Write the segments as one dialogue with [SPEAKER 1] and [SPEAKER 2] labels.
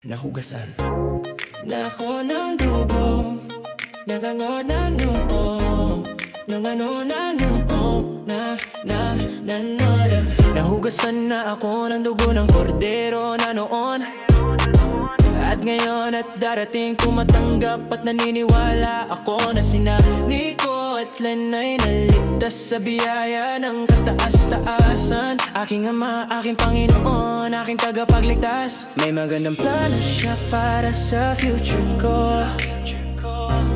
[SPEAKER 1] Nahugasan na ako ng dugo, nagango na noo, nang ano na noo, nahugasan na ako ng dugo ng kordero na noon. At ngayon at darating tumatanggap at naniniwala ako na sinani ko at lanay naligtas sa biyaya ng kataas-taasan. Aking Ama, aking Panginoon, aking tagapagligtas. May magandang plano siya para sa future ko.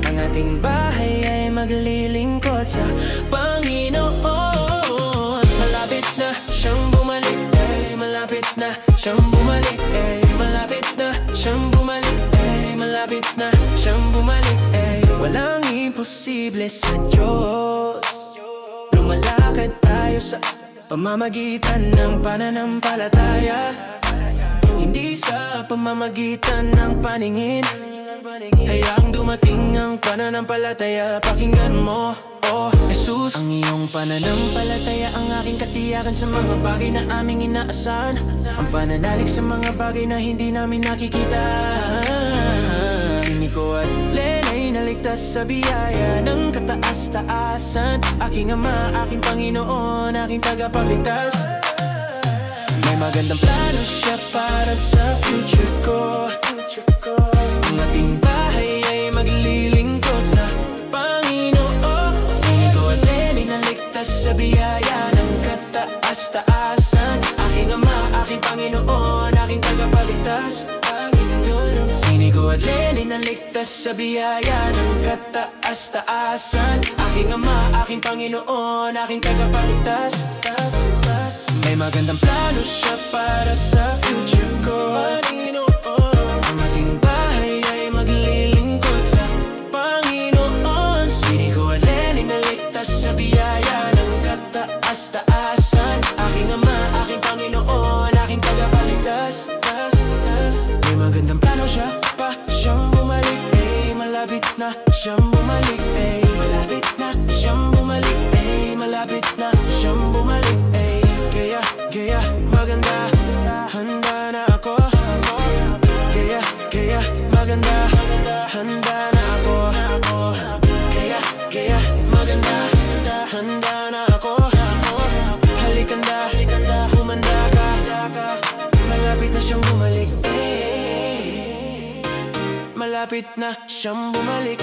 [SPEAKER 1] Ang ating bahay ay maglilingkod sa Panginoon. Malapit na siyang bumalik, ay malapit na siyang bumalik, ay malapit na siyang bumalik, ay malapit na siyang bumalik, ay walang imposible sa Diyos. Lumalakad tayo sa pamamagitan ng pananampalataya, hindi sa pamamagitan ng paningin. Hayaang dumating ang pananampalataya, pakinggan mo, oh Jesus. Ang iyong pananampalataya ang aking katiyakan sa mga bagay na aming inaasahan, ang pananalig sa mga bagay na hindi namin nakikita. Siniko at lenay naligtas sa biyaya ng kataas-taasan. Aking Ama, aking Panginoon, aking tagapagligtas. May magandang plano siya para sa future ko. Ang ating bahay ay maglilingkod sa Panginoon. Siniko at lenay naligtas sa biyaya ng kataas-taasan. Aking Ama, aking Panginoon, aking tagapagligtas. Siniko at lenay naligtas sa biyaya ng kataas-taasan. Aking Ama, aking Panginoon, aking tagapagligtas. May magandang plano siya para sa future ko. Ang ating bahay ay maglilingkod sa Panginoon. Siniko at lenay naligtas sa biyaya ng kataas-taasan. Aking Ama, aking Panginoon, aking tagapagligtas. May magandang plano siya pa siyang bumalik, ay malapit na siyang bumalik, ay malapit na siyang bumalik, ay malapit na siyang bumalik, ay kaya maganda, handa na ako. Kaya maganda, handa na ako. Kaya maganda, handa na ako. Halikanda, humanda ka. Malapit na siyang bumalik, malapit na siyang bumalik,